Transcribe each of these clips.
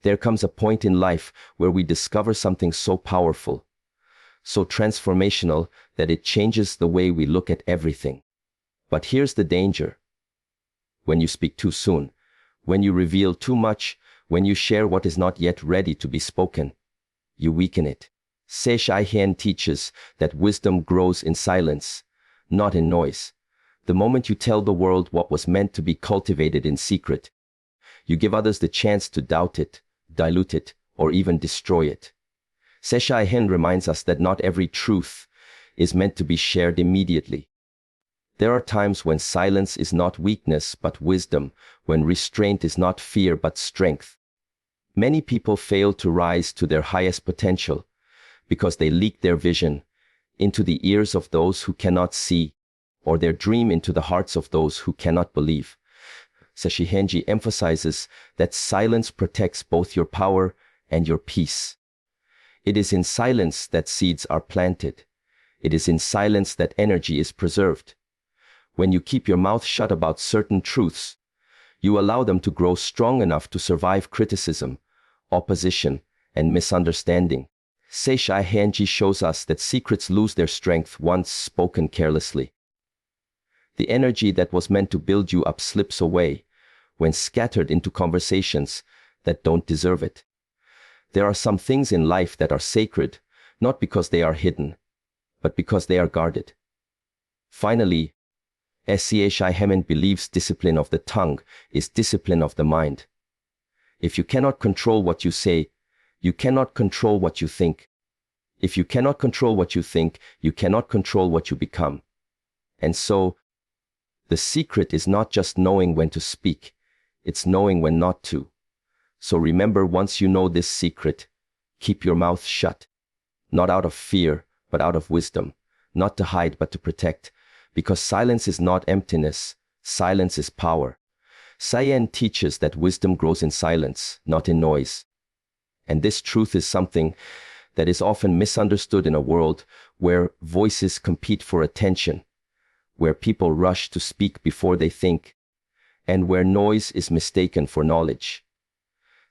There comes a point in life where we discover something so powerful, so transformational, that it changes the way we look at everything. But here's the danger. When you speak too soon, when you reveal too much, when you share what is not yet ready to be spoken, you weaken it. Heng teaches that wisdom grows in silence, not in noise. The moment you tell the world what was meant to be cultivated in secret, you give others the chance to doubt it, dilute it, or even destroy it. Heng reminds us that not every truth is meant to be shared immediately. There are times when silence is not weakness but wisdom, when restraint is not fear but strength. Many people fail to rise to their highest potential because they leak their vision into the ears of those who cannot see, or their dream into the hearts of those who cannot believe. Heng emphasizes that silence protects both your power and your peace. It is in silence that seeds are planted. It is in silence that energy is preserved. When you keep your mouth shut about certain truths, you allow them to grow strong enough to survive criticism, opposition, and misunderstanding. Heng shows us that secrets lose their strength once spoken carelessly. The energy that was meant to build you up slips away when scattered into conversations that don't deserve it. There are some things in life that are sacred, not because they are hidden, but because they are guarded. Finally, Heng believes discipline of the tongue is discipline of the mind. If you cannot control what you say, you cannot control what you think. If you cannot control what you think, you cannot control what you become. And so, the secret is not just knowing when to speak, it's knowing when not to. So remember, once you know this secret, keep your mouth shut. Not out of fear, but out of wisdom. Not to hide, but to protect. Because silence is not emptiness, silence is power. Heng teaches that wisdom grows in silence, not in noise. And this truth is something that is often misunderstood in a world where voices compete for attention, where people rush to speak before they think, and where noise is mistaken for knowledge.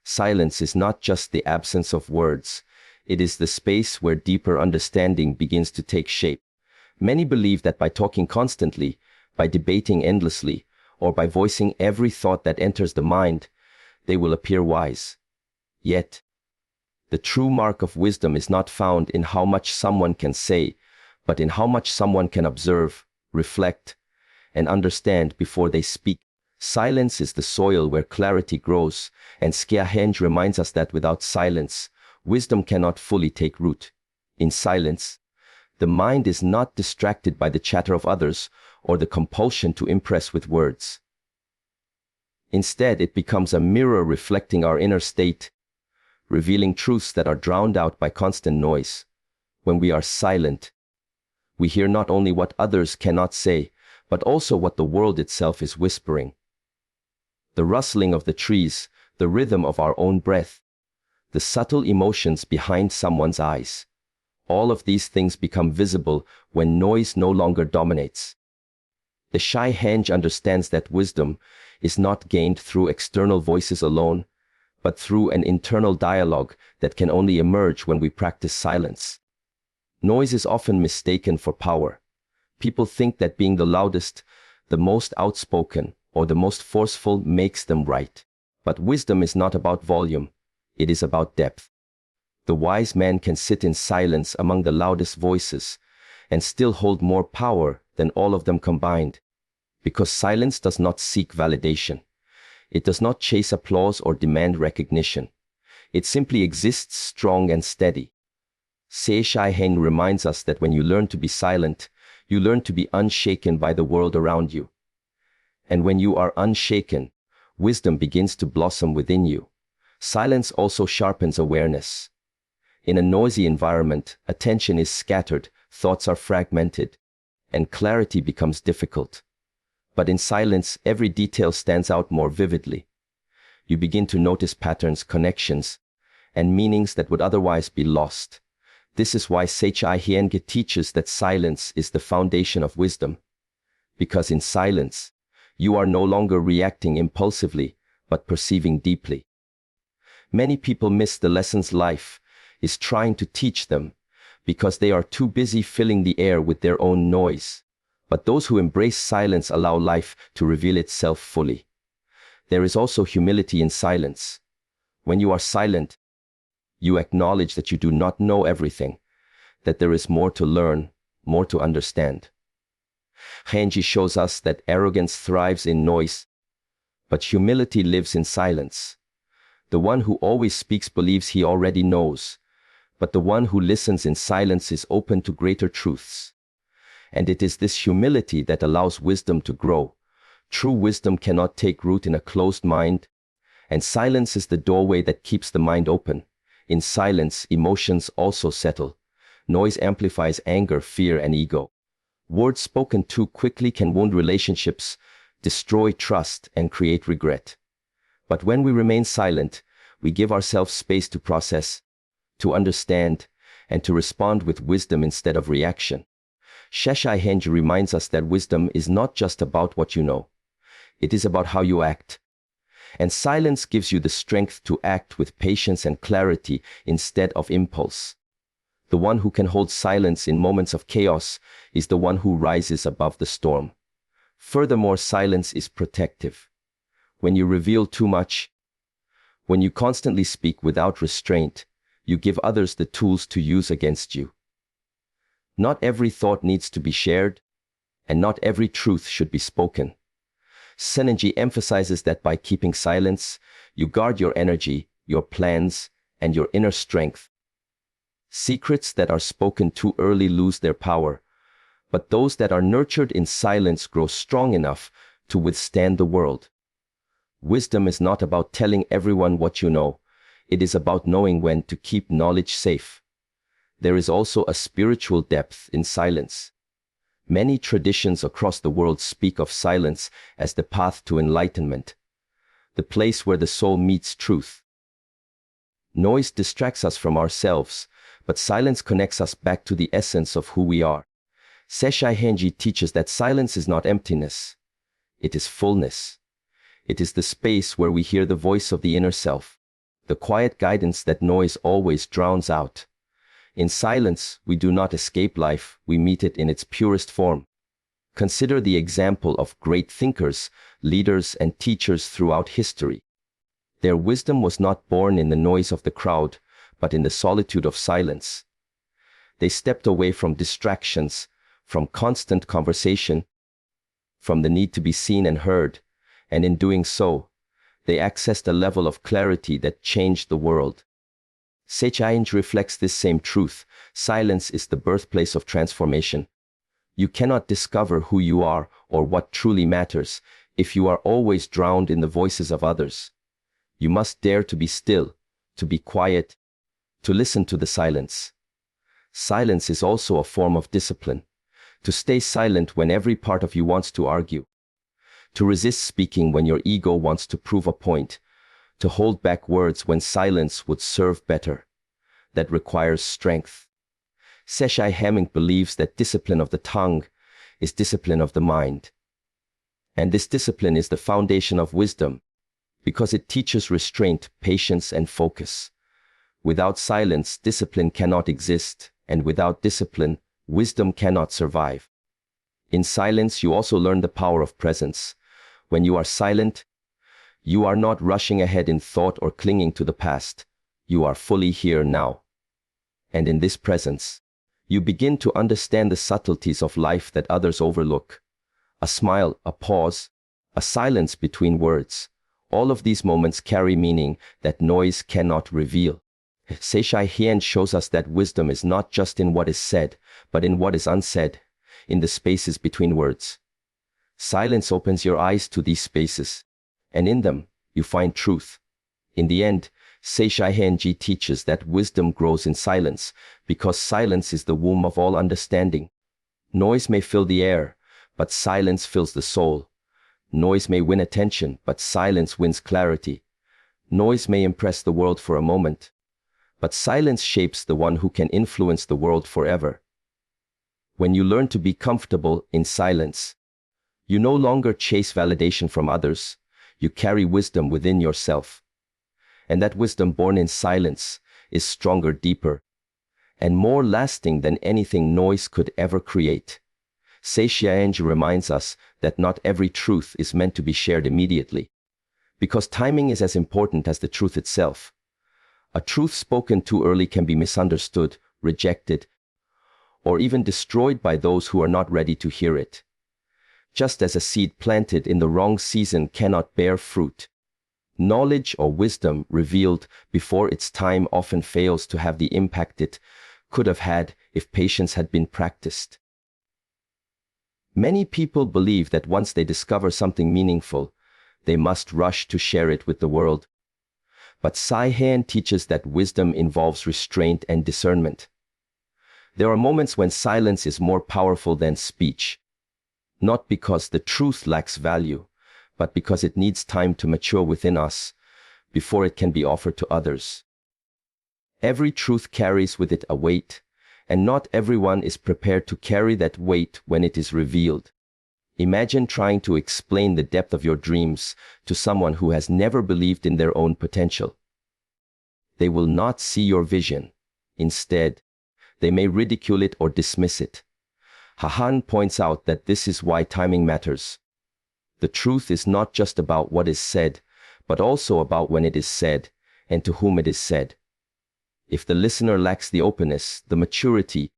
Silence is not just the absence of words, it is the space where deeper understanding begins to take shape. Many believe that by talking constantly, by debating endlessly, or by voicing every thought that enters the mind, they will appear wise. Yet, the true mark of wisdom is not found in how much someone can say, but in how much someone can observe, reflect, and understand before they speak. Silence is the soil where clarity grows, and Heng reminds us that without silence, wisdom cannot fully take root. In silence, the mind is not distracted by the chatter of others or the compulsion to impress with words. Instead, it becomes a mirror reflecting our inner state, revealing truths that are drowned out by constant noise. When we are silent, we hear not only what others cannot say, but also what the world itself is whispering. The rustling of the trees, the rhythm of our own breath, the subtle emotions behind someone's eyes. All of these things become visible when noise no longer dominates. The Heng understands that wisdom is not gained through external voices alone, but through an internal dialogue that can only emerge when we practice silence. Noise is often mistaken for power. People think that being the loudest, the most outspoken, or the most forceful makes them right. But wisdom is not about volume, it is about depth. The wise man can sit in silence among the loudest voices and still hold more power than all of them combined. Because silence does not seek validation. It does not chase applause or demand recognition. It simply exists strong and steady. Heng reminds us that when you learn to be silent, you learn to be unshaken by the world around you. And when you are unshaken, wisdom begins to blossom within you. Silence also sharpens awareness. In a noisy environment, attention is scattered, thoughts are fragmented, and clarity becomes difficult. But in silence, every detail stands out more vividly. You begin to notice patterns, connections, and meanings that would otherwise be lost. This is why Heng teaches that silence is the foundation of wisdom. Because in silence, you are no longer reacting impulsively, but perceiving deeply. Many people miss the lessons life is trying to teach them because they are too busy filling the air with their own noise. But those who embrace silence allow life to reveal itself fully. There is also humility in silence. When you are silent, you acknowledge that you do not know everything, that there is more to learn, more to understand. Heng shows us that arrogance thrives in noise, but humility lives in silence. The one who always speaks believes he already knows, but the one who listens in silence is open to greater truths. And it is this humility that allows wisdom to grow. True wisdom cannot take root in a closed mind, and silence is the doorway that keeps the mind open. In silence, emotions also settle. Noise amplifies anger, fear, and ego. Words spoken too quickly can wound relationships, destroy trust, and create regret. But when we remain silent, we give ourselves space to process, to understand, and to respond with wisdom instead of reaction. Heng reminds us that wisdom is not just about what you know. It is about how you act. And silence gives you the strength to act with patience and clarity instead of impulse. The one who can hold silence in moments of chaos is the one who rises above the storm. Furthermore, silence is protective. When you reveal too much, when you constantly speak without restraint, you give others the tools to use against you. Not every thought needs to be shared, and not every truth should be spoken. Heng emphasizes that by keeping silence, you guard your energy, your plans, and your inner strength. Secrets that are spoken too early lose their power, but those that are nurtured in silence grow strong enough to withstand the world. Wisdom is not about telling everyone what you know. It is about knowing when to keep knowledge safe. There is also a spiritual depth in silence. Many traditions across the world speak of silence as the path to enlightenment, the place where the soul meets truth. Noise distracts us from ourselves, but silence connects us back to the essence of who we are. Heng teaches that silence is not emptiness. It is fullness. It is the space where we hear the voice of the inner self, the quiet guidance that noise always drowns out. In silence, we do not escape life, we meet it in its purest form. Consider the example of great thinkers, leaders, and teachers throughout history. Their wisdom was not born in the noise of the crowd, but in the solitude of silence. They stepped away from distractions, from constant conversation, from the need to be seen and heard, and in doing so, they accessed a level of clarity that changed the world. Heng reflects this same truth. Silence is the birthplace of transformation. You cannot discover who you are or what truly matters if you are always drowned in the voices of others. You must dare to be still, to be quiet, to listen to the silence. Silence is also a form of discipline. To stay silent when every part of you wants to argue. To resist speaking when your ego wants to prove a point. To hold back words when silence would serve better. That requires strength. Heng believes that discipline of the tongue is discipline of the mind. And this discipline is the foundation of wisdom, because it teaches restraint, patience, and focus. Without silence, discipline cannot exist, and without discipline, wisdom cannot survive. In silence, you also learn the power of presence. When you are silent, you are not rushing ahead in thought or clinging to the past. You are fully here now. And in this presence, you begin to understand the subtleties of life that others overlook. A smile, a pause, a silence between words. All of these moments carry meaning that noise cannot reveal. Heng shows us that wisdom is not just in what is said, but in what is unsaid, in the spaces between words. Silence opens your eyes to these spaces, and in them, you find truth. In the end, Heng teaches that wisdom grows in silence, because silence is the womb of all understanding. Noise may fill the air, but silence fills the soul. Noise may win attention, but silence wins clarity. Noise may impress the world for a moment, but silence shapes the one who can influence the world forever. When you learn to be comfortable in silence, you no longer chase validation from others, you carry wisdom within yourself. and that wisdom born in silence is stronger, deeper, and more lasting than anything noise could ever create. Heng reminds us that not every truth is meant to be shared immediately, because timing is as important as the truth itself. A truth spoken too early can be misunderstood, rejected, or even destroyed by those who are not ready to hear it. Just as a seed planted in the wrong season cannot bear fruit, knowledge or wisdom revealed before its time often fails to have the impact it could have had if patience had been practiced. Many people believe that once they discover something meaningful, they must rush to share it with the world. But Heng teaches that wisdom involves restraint and discernment. There are moments when silence is more powerful than speech, not because the truth lacks value, but because it needs time to mature within us before it can be offered to others. Every truth carries with it a weight, and not everyone is prepared to carry that weight when it is revealed. Imagine trying to explain the depth of your dreams to someone who has never believed in their own potential. They will not see your vision. Instead, they may ridicule it or dismiss it. Heng points out that this is why timing matters. The truth is not just about what is said, but also about when it is said and to whom it is said. If the listener lacks the openness, the maturity,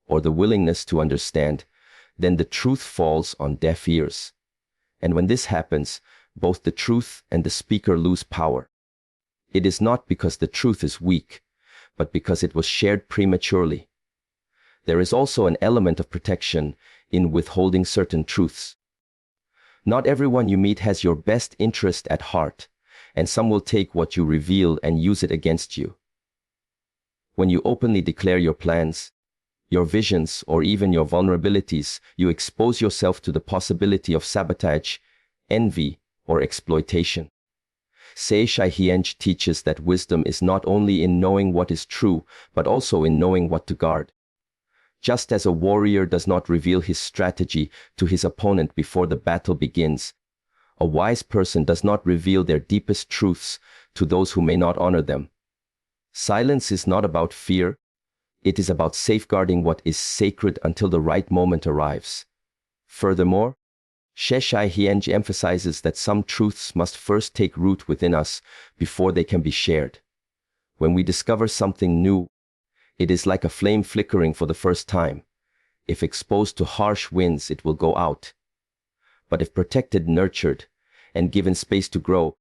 or the willingness to understand, then the truth falls on deaf ears. And when this happens, both the truth and the speaker lose power. It is not because the truth is weak, but because it was shared prematurely. There is also an element of protection in withholding certain truths. Not everyone you meet has your best interest at heart, and some will take what you reveal and use it against you. When you openly declare your plans, your visions, or even your vulnerabilities, you expose yourself to the possibility of sabotage, envy, or exploitation. Heng teaches that wisdom is not only in knowing what is true, but also in knowing what to guard. Just as a warrior does not reveal his strategy to his opponent before the battle begins, a wise person does not reveal their deepest truths to those who may not honor them. Silence is not about fear. It is about safeguarding what is sacred until the right moment arrives. Furthermore, Heng emphasizes that some truths must first take root within us before they can be shared. When we discover something new, it is like a flame flickering for the first time. If exposed to harsh winds, it will go out. But if protected, nurtured, and given space to grow,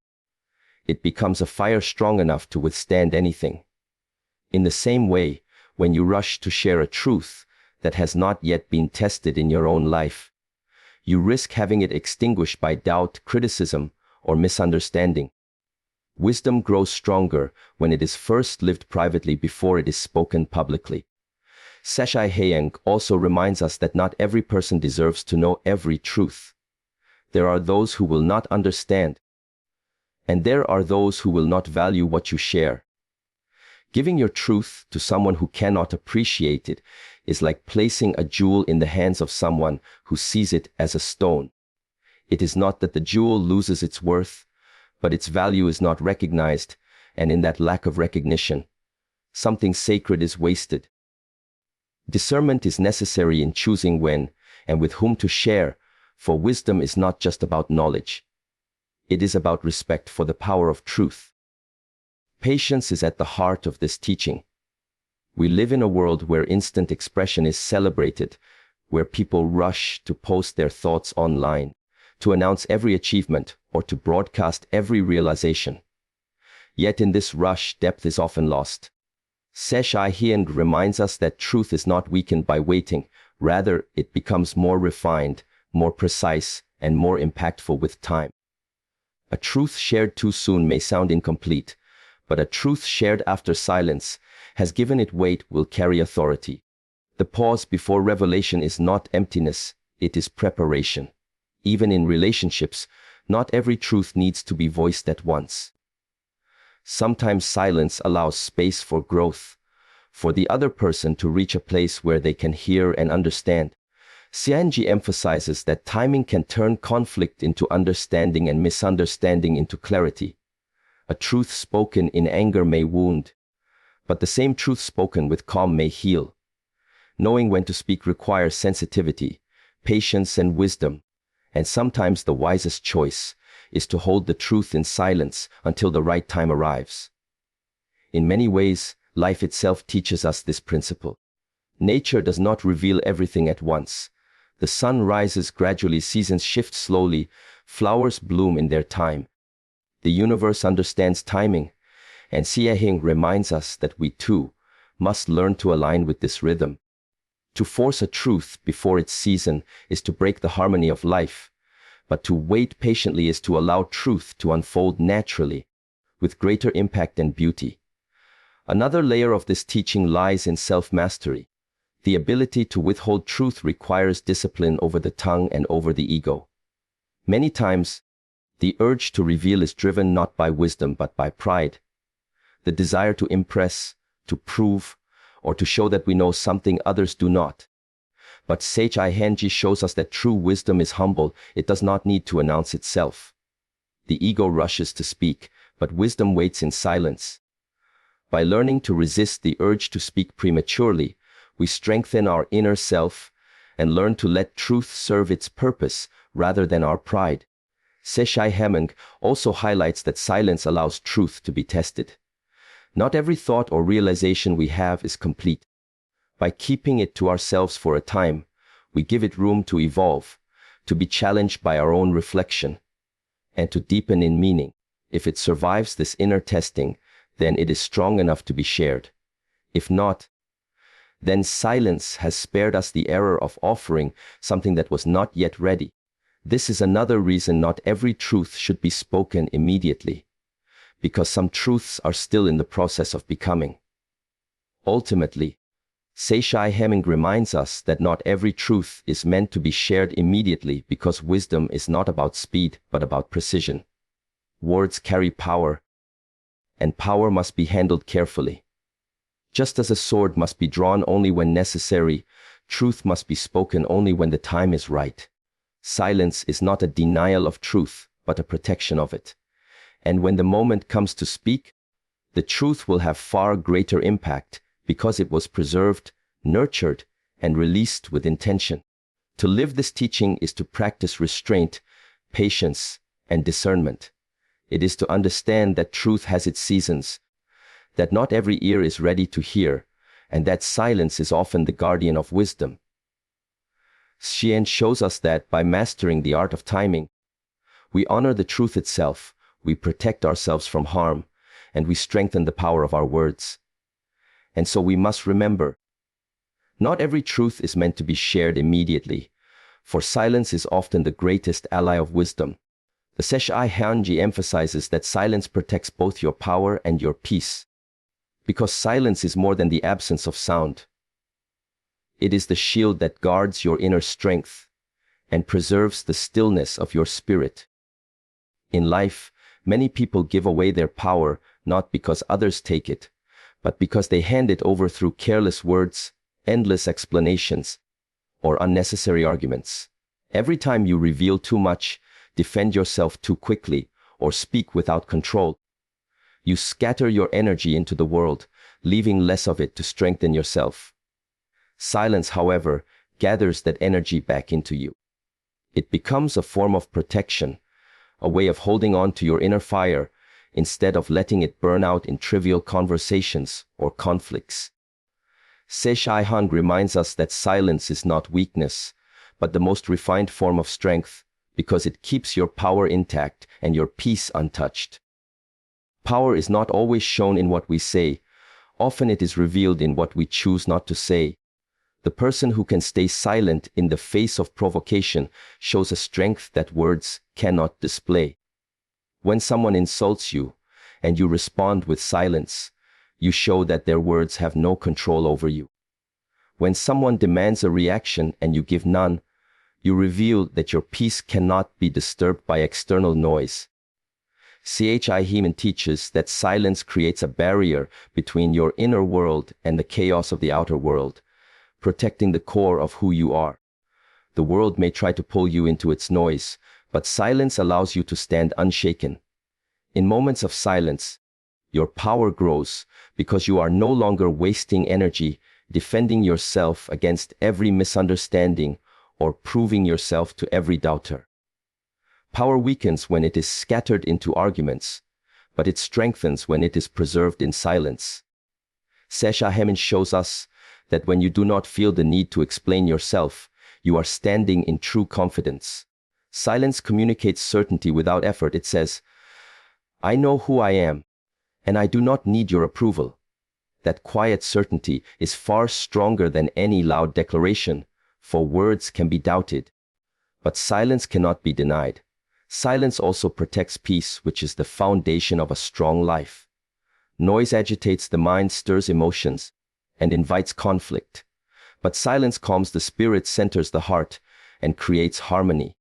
it becomes a fire strong enough to withstand anything. In the same way, when you rush to share a truth that has not yet been tested in your own life, you risk having it extinguished by doubt, criticism, or misunderstanding. Wisdom grows stronger when it is first lived privately before it is spoken publicly. Heng also reminds us that not every person deserves to know every truth. There are those who will not understand, and there are those who will not value what you share. Giving your truth to someone who cannot appreciate it is like placing a jewel in the hands of someone who sees it as a stone. It is not that the jewel loses its worth, but its value is not recognized, and in that lack of recognition, something sacred is wasted. Discernment is necessary in choosing when and with whom to share, for wisdom is not just about knowledge. It is about respect for the power of truth. Patience is at the heart of this teaching. We live in a world where instant expression is celebrated, where people rush to post their thoughts online, to announce every achievement, or to broadcast every realization. Yet in this rush, depth is often lost. Heng reminds us that truth is not weakened by waiting, rather it becomes more refined, more precise, and more impactful with time. A truth shared too soon may sound incomplete, but a truth shared after silence has given it weight, will carry authority. The pause before revelation is not emptiness, it is preparation. Even in relationships, not every truth needs to be voiced at once. Sometimes silence allows space for growth, for the other person to reach a place where they can hear and understand. Heng emphasizes that timing can turn conflict into understanding and misunderstanding into clarity. A truth spoken in anger may wound, but the same truth spoken with calm may heal. Knowing when to speak requires sensitivity, patience, and wisdom, and sometimes the wisest choice is to hold the truth in silence until the right time arrives. In many ways, life itself teaches us this principle. Nature does not reveal everything at once. The sun rises gradually, seasons shift slowly, flowers bloom in their time. The universe understands timing, and Heng reminds us that we too must learn to align with this rhythm. To force a truth before its season is to break the harmony of life, but to wait patiently is to allow truth to unfold naturally, with greater impact and beauty. Another layer of this teaching lies in self-mastery. The ability to withhold truth requires discipline over the tongue and over the ego. Many times, the urge to reveal is driven not by wisdom but by pride. The desire to impress, to prove, or to show that we know something others do not. But Heng shows us that true wisdom is humble. It does not need to announce itself. The ego rushes to speak, but wisdom waits in silence. By learning to resist the urge to speak prematurely, we strengthen our inner self and learn to let truth serve its purpose rather than our pride. Heng also highlights that silence allows truth to be tested. Not every thought or realization we have is complete. By keeping it to ourselves for a time, we give it room to evolve, to be challenged by our own reflection, and to deepen in meaning. If it survives this inner testing, then it is strong enough to be shared. If not, then silence has spared us the error of offering something that was not yet ready. This is another reason not every truth should be spoken immediately, because some truths are still in the process of becoming. Ultimately, Heng reminds us that not every truth is meant to be shared immediately because wisdom is not about speed but about precision. Words carry power, and power must be handled carefully. Just as a sword must be drawn only when necessary, truth must be spoken only when the time is right. Silence is not a denial of truth, but a protection of it. And when the moment comes to speak, the truth will have far greater impact because it was preserved, nurtured, and released with intention. To live this teaching is to practice restraint, patience, and discernment. It is to understand that truth has its seasons, that not every ear is ready to hear, and that silence is often the guardian of wisdom. Heng shows us that by mastering the art of timing, we honor the truth itself, we protect ourselves from harm, and we strengthen the power of our words. And so we must remember, not every truth is meant to be shared immediately, for silence is often the greatest ally of wisdom. The Heng emphasizes that silence protects both your power and your peace, because silence is more than the absence of sound. It is the shield that guards your inner strength and preserves the stillness of your spirit. In life, many people give away their power not because others take it, but because they hand it over through careless words, endless explanations, or unnecessary arguments. Every time you reveal too much, defend yourself too quickly, or speak without control, you scatter your energy into the world, leaving less of it to strengthen yourself. Silence, however, gathers that energy back into you. It becomes a form of protection, a way of holding on to your inner fire instead of letting it burn out in trivial conversations or conflicts. Heng reminds us that silence is not weakness, but the most refined form of strength, because it keeps your power intact and your peace untouched. Power is not always shown in what we say. Often it is revealed in what we choose not to say. The person who can stay silent in the face of provocation shows a strength that words cannot display. When someone insults you and you respond with silence, you show that their words have no control over you. When someone demands a reaction and you give none, you reveal that your peace cannot be disturbed by external noise. Heng teaches that silence creates a barrier between your inner world and the chaos of the outer world, protecting the core of who you are. The world may try to pull you into its noise, but silence allows you to stand unshaken. In moments of silence, your power grows because you are no longer wasting energy defending yourself against every misunderstanding or proving yourself to every doubter. Power weakens when it is scattered into arguments, but it strengthens when it is preserved in silence. Heng shows us that when you do not feel the need to explain yourself, you are standing in true confidence. Silence communicates certainty without effort. It says, I know who I am, and I do not need your approval. That quiet certainty is far stronger than any loud declaration, for words can be doubted. But silence cannot be denied. Silence also protects peace, which is the foundation of a strong life. Noise agitates the mind, stirs emotions, and invites conflict. But silence calms the spirit, centers the heart, and creates harmony.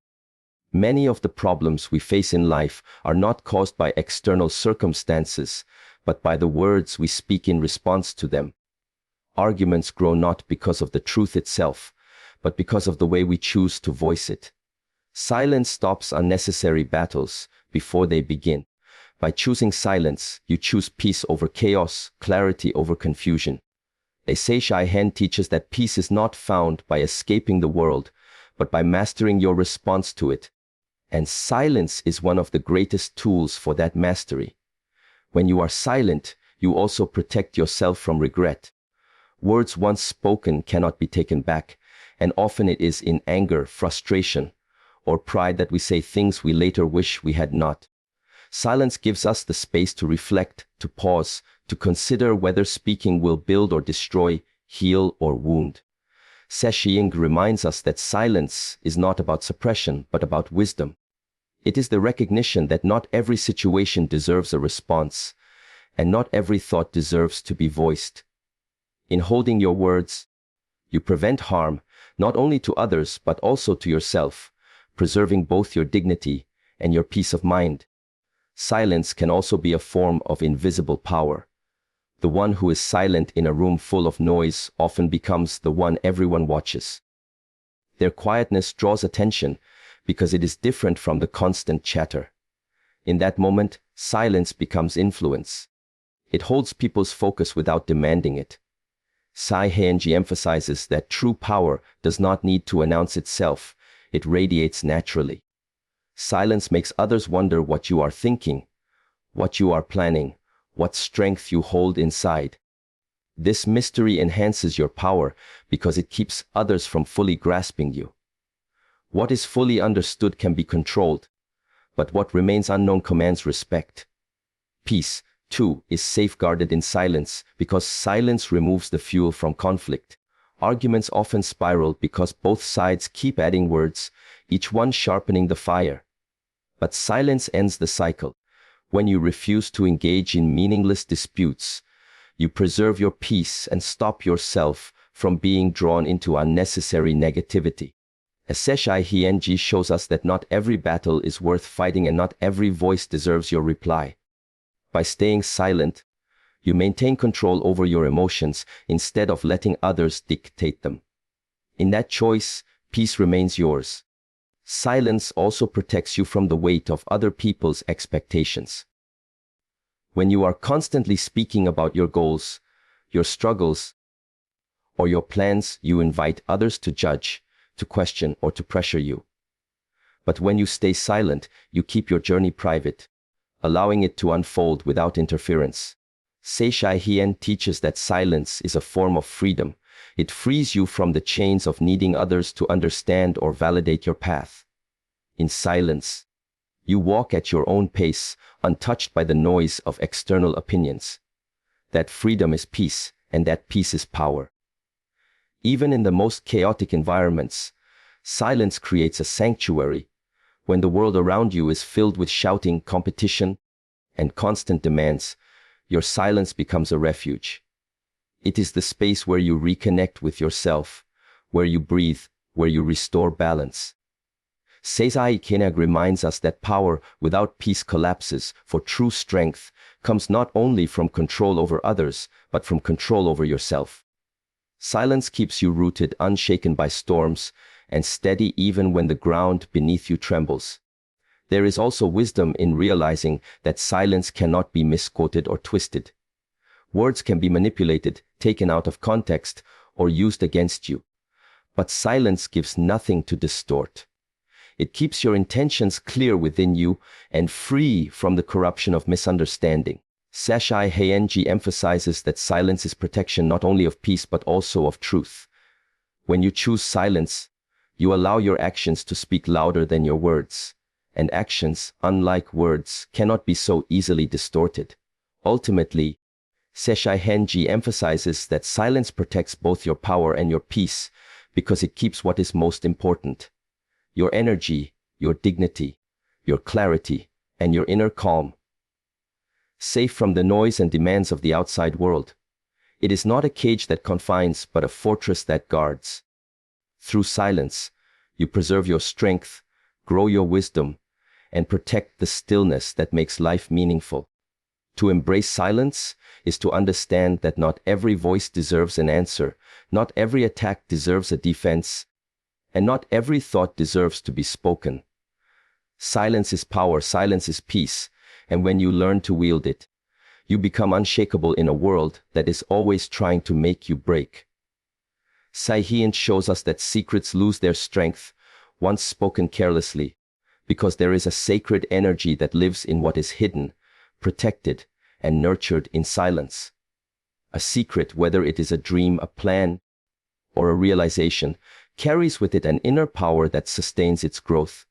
Many of the problems we face in life are not caused by external circumstances, but by the words we speak in response to them. Arguments grow not because of the truth itself, but because of the way we choose to voice it. Silence stops unnecessary battles before they begin. By choosing silence, you choose peace over chaos, clarity over confusion. Heng teaches that peace is not found by escaping the world, but by mastering your response to it. And silence is one of the greatest tools for that mastery. When you are silent, you also protect yourself from regret. Words once spoken cannot be taken back, and often it is in anger, frustration, or pride that we say things we later wish we had not. Silence gives us the space to reflect, to pause, to consider whether speaking will build or destroy, heal or wound. Heng reminds us that silence is not about suppression, but about wisdom. It is the recognition that not every situation deserves a response, and not every thought deserves to be voiced. In holding your words, you prevent harm, not only to others, but also to yourself, preserving both your dignity and your peace of mind. Silence can also be a form of invisible power. The one who is silent in a room full of noise often becomes the one everyone watches. Their quietness draws attention because it is different from the constant chatter. In that moment, silence becomes influence. It holds people's focus without demanding it. Heng emphasizes that true power does not need to announce itself. It radiates naturally. Silence makes others wonder what you are thinking, what you are planning, what strength you hold inside. This mystery enhances your power because it keeps others from fully grasping you. What is fully understood can be controlled, but what remains unknown commands respect. Peace, too, is safeguarded in silence because silence removes the fuel from conflict. Arguments often spiral because both sides keep adding words, each one sharpening the fire. But silence ends the cycle. When you refuse to engage in meaningless disputes, you preserve your peace and stop yourself from being drawn into unnecessary negativity. Heng shows us that not every battle is worth fighting and not every voice deserves your reply. By staying silent, you maintain control over your emotions instead of letting others dictate them. In that choice, peace remains yours. Silence also protects you from the weight of other people's expectations. When you are constantly speaking about your goals, your struggles, or your plans, you invite others to judge, to question, or to pressure you. But when you stay silent, you keep your journey private, allowing it to unfold without interference. Heng teaches that silence is a form of freedom. It frees you from the chains of needing others to understand or validate your path. In silence, you walk at your own pace, untouched by the noise of external opinions. That freedom is peace, and that peace is power. Even in the most chaotic environments, silence creates a sanctuary. When the world around you is filled with shouting, competition, and constant demands, your silence becomes a refuge. It is the space where you reconnect with yourself, where you breathe, where you restore balance. Heng reminds us that power without peace collapses, for true strength comes not only from control over others, but from control over yourself. Silence keeps you rooted, unshaken by storms, and steady even when the ground beneath you trembles. There is also wisdom in realizing that silence cannot be misquoted or twisted. Words can be manipulated, taken out of context, or used against you. But silence gives nothing to distort. It keeps your intentions clear within you and free from the corruption of misunderstanding. Sashai Heng emphasizes that silence is protection not only of peace but also of truth. When you choose silence, you allow your actions to speak louder than your words. And actions, unlike words, cannot be so easily distorted. Ultimately, Seshai Henji emphasizes that silence protects both your power and your peace because it keeps what is most important: your energy, your dignity, your clarity, and your inner calm. Safe from the noise and demands of the outside world, it is not a cage that confines but a fortress that guards. Through silence, you preserve your strength, grow your wisdom, and protect the stillness that makes life meaningful. To embrace silence is to understand that not every voice deserves an answer, not every attack deserves a defense, and not every thought deserves to be spoken. Silence is power, silence is peace, and when you learn to wield it, you become unshakable in a world that is always trying to make you break. Saihian shows us that secrets lose their strength once spoken carelessly, because there is a sacred energy that lives in what is hidden, protected, and nurtured in silence. A secret, whether it is a dream, a plan, or a realization, carries with it an inner power that sustains its growth.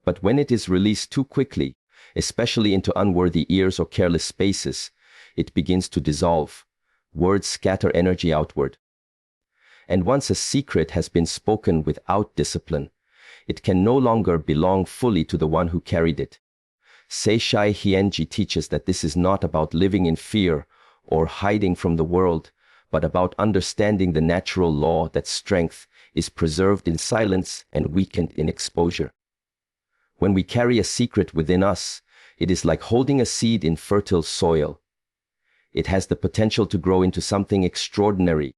But when it is released too quickly, especially into unworthy ears or careless spaces, it begins to dissolve. Words scatter energy outward. And once a secret has been spoken without discipline, it can no longer belong fully to the one who carried it. Seishai Hienji teaches that this is not about living in fear or hiding from the world, but about understanding the natural law that strength is preserved in silence and weakened in exposure. When we carry a secret within us, it is like holding a seed in fertile soil. It has the potential to grow into something extraordinary,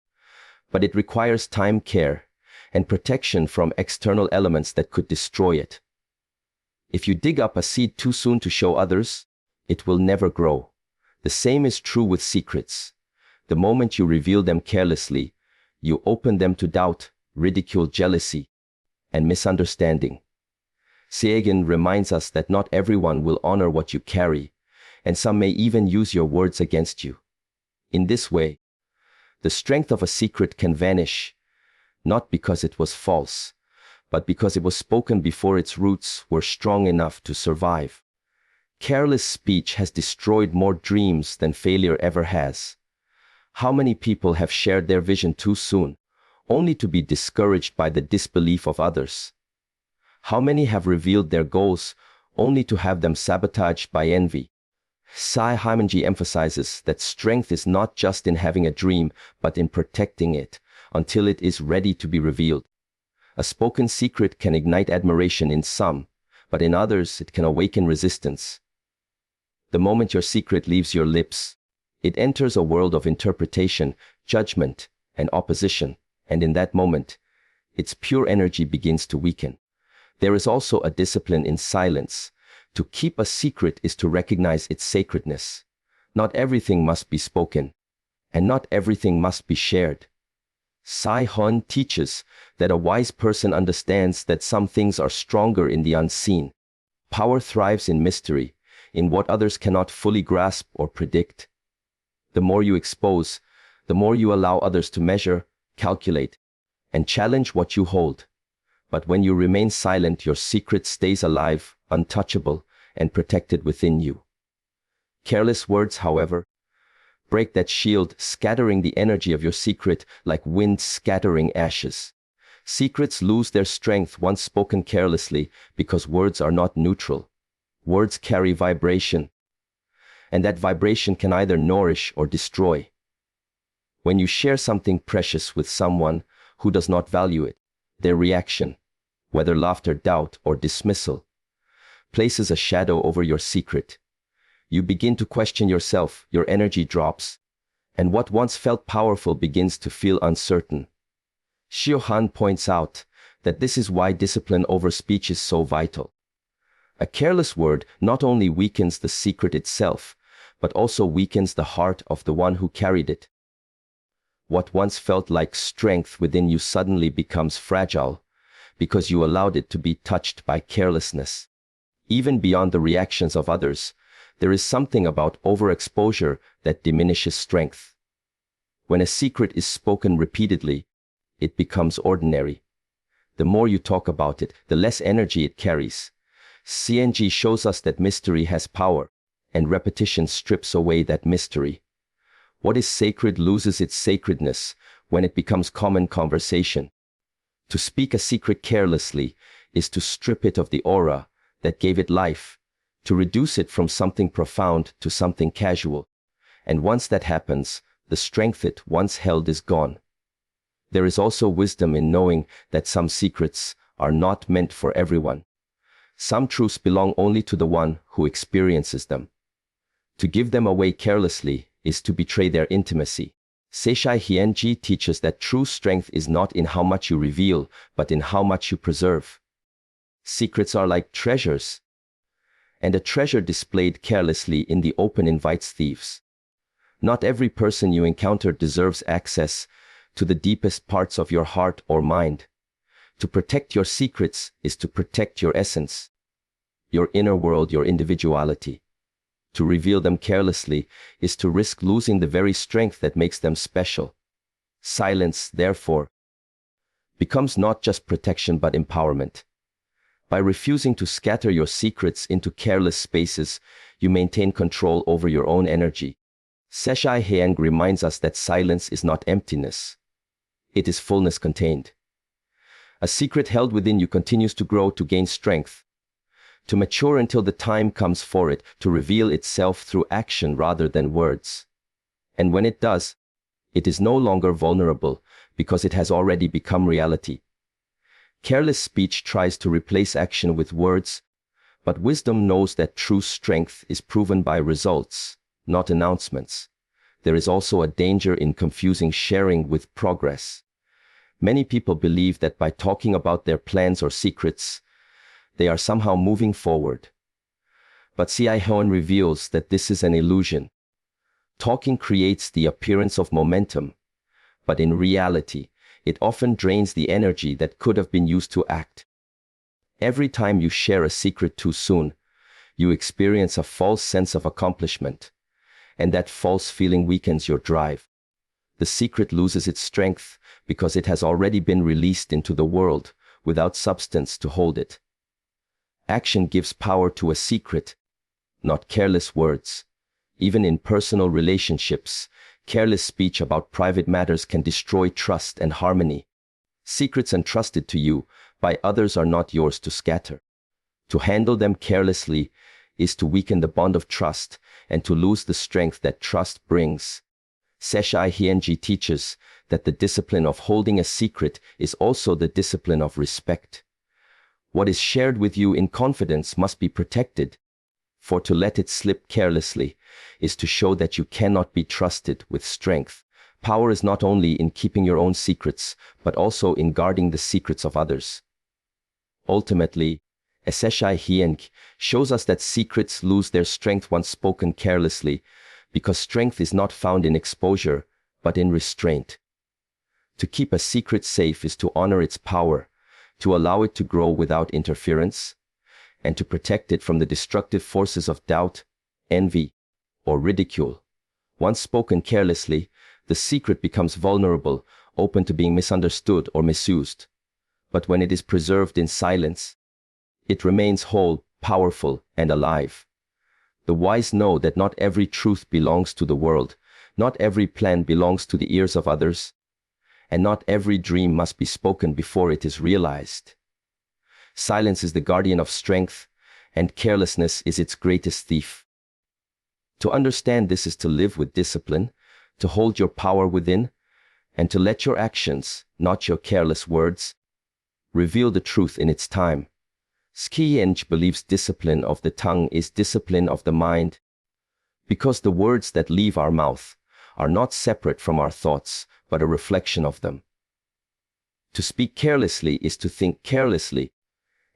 but it requires time, care, and protection from external elements that could destroy it. If you dig up a seed too soon to show others, it will never grow. The same is true with secrets. The moment you reveal them carelessly, you open them to doubt, ridicule, jealousy, and misunderstanding. Segan reminds us that not everyone will honor what you carry, and some may even use your words against you. In this way, the strength of a secret can vanish, not because it was false, but because it was spoken before its roots were strong enough to survive. Careless speech has destroyed more dreams than failure ever has. How many people have shared their vision too soon, only to be discouraged by the disbelief of others? How many have revealed their goals, only to have them sabotaged by envy? Sai Haimanji emphasizes that strength is not just in having a dream, but in protecting it until it is ready to be revealed. A spoken secret can ignite admiration in some, but in others it can awaken resistance. The moment your secret leaves your lips, it enters a world of interpretation, judgment, and opposition, and in that moment, its pure energy begins to weaken. There is also a discipline in silence. To keep a secret is to recognize its sacredness. Not everything must be spoken, and not everything must be shared. Sai Hun teaches that a wise person understands that some things are stronger in the unseen. Power thrives in mystery, in what others cannot fully grasp or predict. The more you expose, the more you allow others to measure, calculate, and challenge what you hold. But when you remain silent, your secret stays alive, untouchable, and protected within you. Careless words, however, break that shield, scattering the energy of your secret like wind scattering ashes. Secrets lose their strength once spoken carelessly because words are not neutral. Words carry vibration, and that vibration can either nourish or destroy. When you share something precious with someone who does not value it, their reaction, whether laughter, doubt, or dismissal, places a shadow over your secret. You begin to question yourself, your energy drops, and what once felt powerful begins to feel uncertain. Xiu Han points out that this is why discipline over speech is so vital. A careless word not only weakens the secret itself, but also weakens the heart of the one who carried it. What once felt like strength within you suddenly becomes fragile because you allowed it to be touched by carelessness. Even beyond the reactions of others, there is something about overexposure that diminishes strength. When a secret is spoken repeatedly, it becomes ordinary. The more you talk about it, the less energy it carries. CNG shows us that mystery has power, and repetition strips away that mystery. What is sacred loses its sacredness when it becomes common conversation. To speak a secret carelessly is to strip it of the aura that gave it life, to reduce it from something profound to something casual. And once that happens, the strength it once held is gone. There is also wisdom in knowing that some secrets are not meant for everyone. Some truths belong only to the one who experiences them. To give them away carelessly is to betray their intimacy. Seishai Heng teaches that true strength is not in how much you reveal, but in how much you preserve. Secrets are like treasures, and a treasure displayed carelessly in the open invites thieves. Not every person you encounter deserves access to the deepest parts of your heart or mind. To protect your secrets is to protect your essence, your inner world, your individuality. To reveal them carelessly is to risk losing the very strength that makes them special. Silence, therefore, becomes not just protection but empowerment. By refusing to scatter your secrets into careless spaces, you maintain control over your own energy. Seishai Heng reminds us that silence is not emptiness. It is fullness contained. A secret held within you continues to grow, to gain strength, to mature until the time comes for it to reveal itself through action rather than words. And when it does, it is no longer vulnerable because it has already become reality. Careless speech tries to replace action with words, but wisdom knows that true strength is proven by results, not announcements. There is also a danger in confusing sharing with progress. Many people believe that by talking about their plans or secrets, they are somehow moving forward. But C.I. Heng reveals that this is an illusion. Talking creates the appearance of momentum, but in reality, it often drains the energy that could have been used to act. Every time you share a secret too soon, you experience a false sense of accomplishment, and that false feeling weakens your drive. The secret loses its strength because it has already been released into the world without substance to hold it. Action gives power to a secret, not careless words. Even in personal relationships, careless speech about private matters can destroy trust and harmony. Secrets entrusted to you by others are not yours to scatter. To handle them carelessly is to weaken the bond of trust and to lose the strength that trust brings. Seishai Heng teaches that the discipline of holding a secret is also the discipline of respect. What is shared with you in confidence must be protected, for to let it slip carelessly is to show that you cannot be trusted with strength. Power is not only in keeping your own secrets, but also in guarding the secrets of others. Ultimately, Seishai Heng shows us that secrets lose their strength once spoken carelessly, because strength is not found in exposure, but in restraint. To keep a secret safe is to honor its power, to allow it to grow without interference, and to protect it from the destructive forces of doubt, envy, or ridicule. Once spoken carelessly, the secret becomes vulnerable, open to being misunderstood or misused. But when it is preserved in silence, it remains whole, powerful, and alive. The wise know that not every truth belongs to the world, not every plan belongs to the ears of others, and not every dream must be spoken before it is realized. Silence is the guardian of strength, and carelessness is its greatest thief. To understand this is to live with discipline, to hold your power within, and to let your actions, not your careless words, reveal the truth in its time. Heng believes discipline of the tongue is discipline of the mind, because the words that leave our mouth are not separate from our thoughts, but a reflection of them. To speak carelessly is to think carelessly,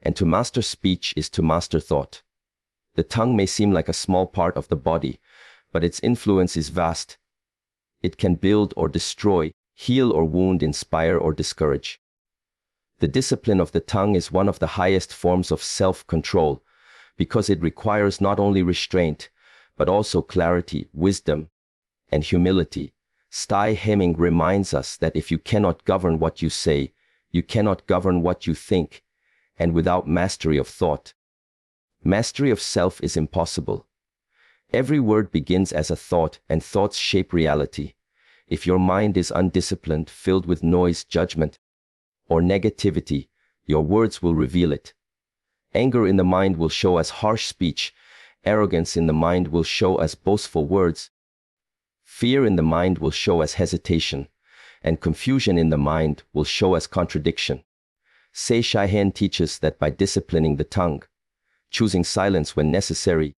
and to master speech is to master thought. The tongue may seem like a small part of the body, but its influence is vast. It can build or destroy, heal or wound, inspire or discourage. The discipline of the tongue is one of the highest forms of self-control, because it requires not only restraint, but also clarity, wisdom, and humility. Heng reminds us that if you cannot govern what you say, you cannot govern what you think, and without mastery of thought, mastery of self is impossible. Every word begins as a thought, and thoughts shape reality. If your mind is undisciplined, filled with noise, judgment, or negativity, your words will reveal it. Anger in the mind will show as harsh speech, arrogance in the mind will show as boastful words, fear in the mind will show as hesitation, and confusion in the mind will show as contradiction. Heng teaches that by disciplining the tongue, choosing silence when necessary,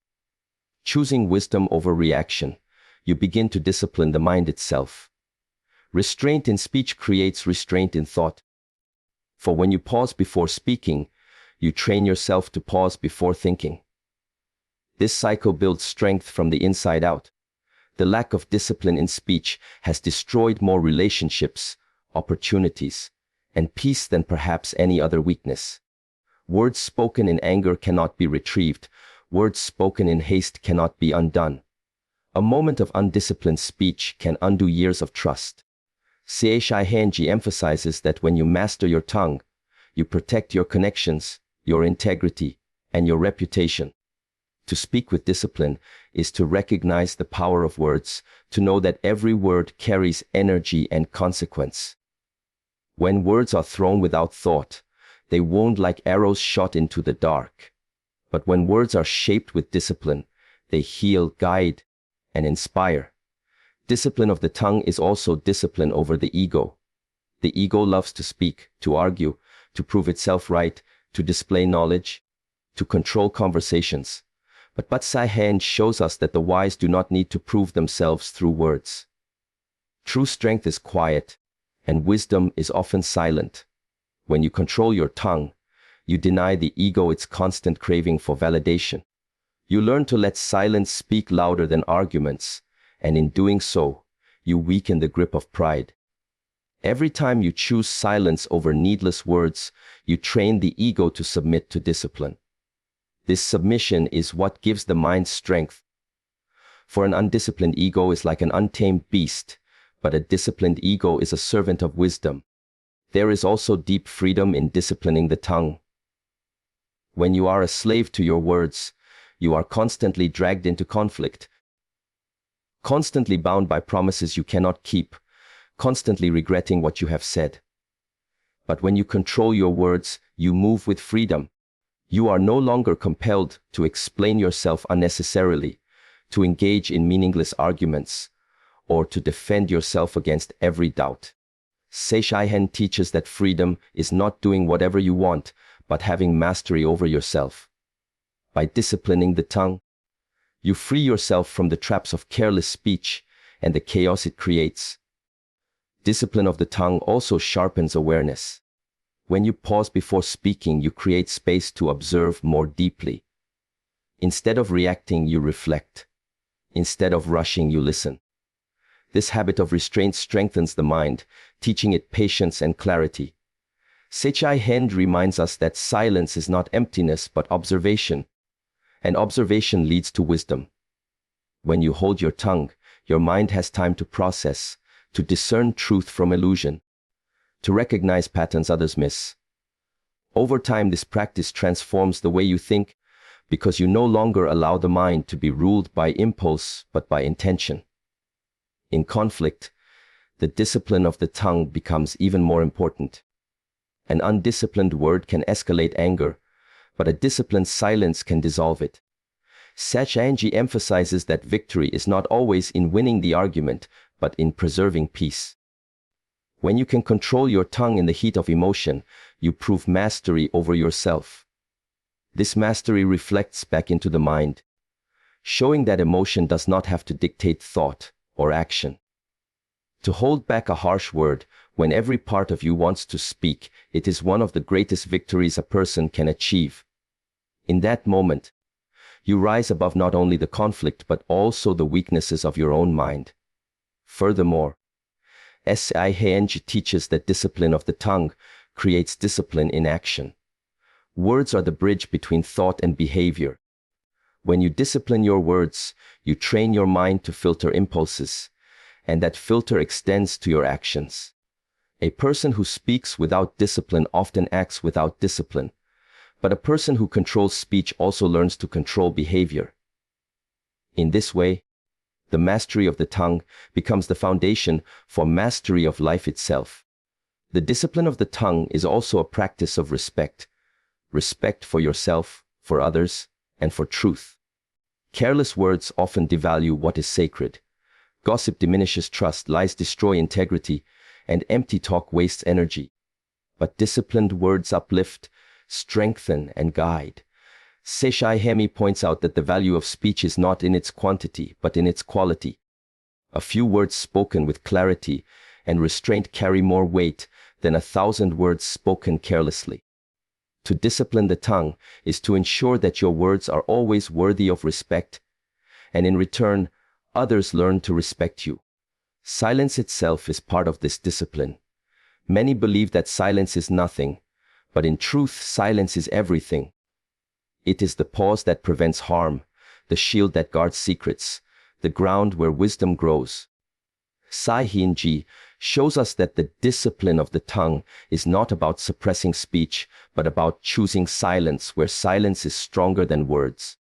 choosing wisdom over reaction, you begin to discipline the mind itself. Restraint in speech creates restraint in thought. For when you pause before speaking, you train yourself to pause before thinking. This cycle builds strength from the inside out. The lack of discipline in speech has destroyed more relationships, opportunities, and peace than perhaps any other weakness. Words spoken in anger cannot be retrieved. Words spoken in haste cannot be undone. A moment of undisciplined speech can undo years of trust. Heng emphasizes that when you master your tongue, you protect your connections, your integrity, and your reputation. To speak with discipline is to recognize the power of words, to know that every word carries energy and consequence. When words are thrown without thought, they wound like arrows shot into the dark. But when words are shaped with discipline, they heal, guide, and inspire. Discipline of the tongue is also discipline over the ego. The ego loves to speak, to argue, to prove itself right, to display knowledge, to control conversations. But Heng shows us that the wise do not need to prove themselves through words. True strength is quiet, and wisdom is often silent. When you control your tongue, you deny the ego its constant craving for validation. You learn to let silence speak louder than arguments, and in doing so, you weaken the grip of pride. Every time you choose silence over needless words, you train the ego to submit to discipline. This submission is what gives the mind strength. For an undisciplined ego is like an untamed beast, but a disciplined ego is a servant of wisdom. There is also deep freedom in disciplining the tongue. When you are a slave to your words, you are constantly dragged into conflict, constantly bound by promises you cannot keep, constantly regretting what you have said. But when you control your words, you move with freedom. You are no longer compelled to explain yourself unnecessarily, to engage in meaningless arguments, or to defend yourself against every doubt. Heng teaches that freedom is not doing whatever you want, but having mastery over yourself. By disciplining the tongue, you free yourself from the traps of careless speech and the chaos it creates. Discipline of the tongue also sharpens awareness. When you pause before speaking, you create space to observe more deeply. Instead of reacting, you reflect. Instead of rushing, you listen. This habit of restraint strengthens the mind, teaching it patience and clarity. Heng reminds us that silence is not emptiness but observation, and observation leads to wisdom. When you hold your tongue, your mind has time to process, to discern truth from illusion, to recognize patterns others miss. Over time, this practice transforms the way you think, because you no longer allow the mind to be ruled by impulse but by intention. In conflict, the discipline of the tongue becomes even more important. An undisciplined word can escalate anger, but a disciplined silence can dissolve it. Heng emphasizes that victory is not always in winning the argument, but in preserving peace. When you can control your tongue in the heat of emotion, you prove mastery over yourself. This mastery reflects back into the mind, showing that emotion does not have to dictate thought or action. To hold back a harsh word When every part of you wants to speak, it is one of the greatest victories a person can achieve. In that moment, you rise above not only the conflict but also the weaknesses of your own mind. Furthermore, Heng teaches that discipline of the tongue creates discipline in action. Words are the bridge between thought and behavior. When you discipline your words, you train your mind to filter impulses, and that filter extends to your actions. A person who speaks without discipline often acts without discipline, but a person who controls speech also learns to control behavior. In this way, the mastery of the tongue becomes the foundation for mastery of life itself. The discipline of the tongue is also a practice of respect. Respect for yourself, for others, and for truth. Careless words often devalue what is sacred. Gossip diminishes trust, lies destroy integrity, and empty talk wastes energy. But disciplined words uplift, strengthen, and guide. Hemi points out that the value of speech is not in its quantity, but in its quality. A few words spoken with clarity and restraint carry more weight than 1,000 words spoken carelessly. To discipline the tongue is to ensure that your words are always worthy of respect, and in return, others learn to respect you. Silence itself is part of this discipline. Many believe that silence is nothing, but in truth, silence is everything. It is the pause that prevents harm, the shield that guards secrets, the ground where wisdom grows. Heng shows us that the discipline of the tongue is not about suppressing speech, but about choosing silence where silence is stronger than words.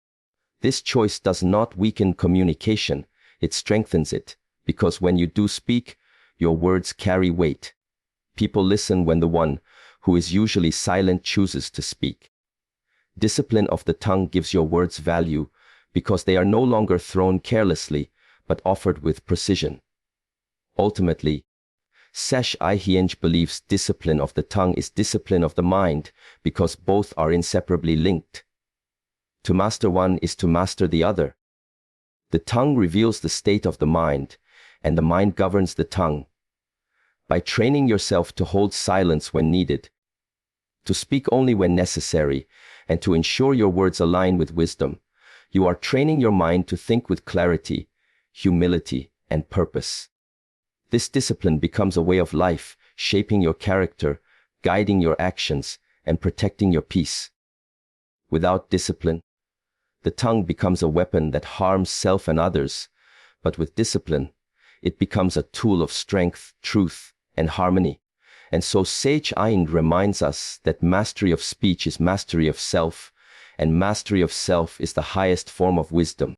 This choice does not weaken communication, it strengthens it, because when you do speak, your words carry weight. People listen when the one who is usually silent chooses to speak. Discipline of the tongue gives your words value because they are no longer thrown carelessly, but offered with precision. Ultimately, Heng believes discipline of the tongue is discipline of the mind because both are inseparably linked. To master one is to master the other. The tongue reveals the state of the mind, and the mind governs the tongue. By training yourself to hold silence when needed, to speak only when necessary, and to ensure your words align with wisdom, you are training your mind to think with clarity, humility, and purpose. This discipline becomes a way of life, shaping your character, guiding your actions, and protecting your peace. Without discipline, the tongue becomes a weapon that harms self and others, but with discipline, it becomes a tool of strength, truth, and harmony. And so Sage Ayin reminds us that mastery of speech is mastery of self, and mastery of self is the highest form of wisdom.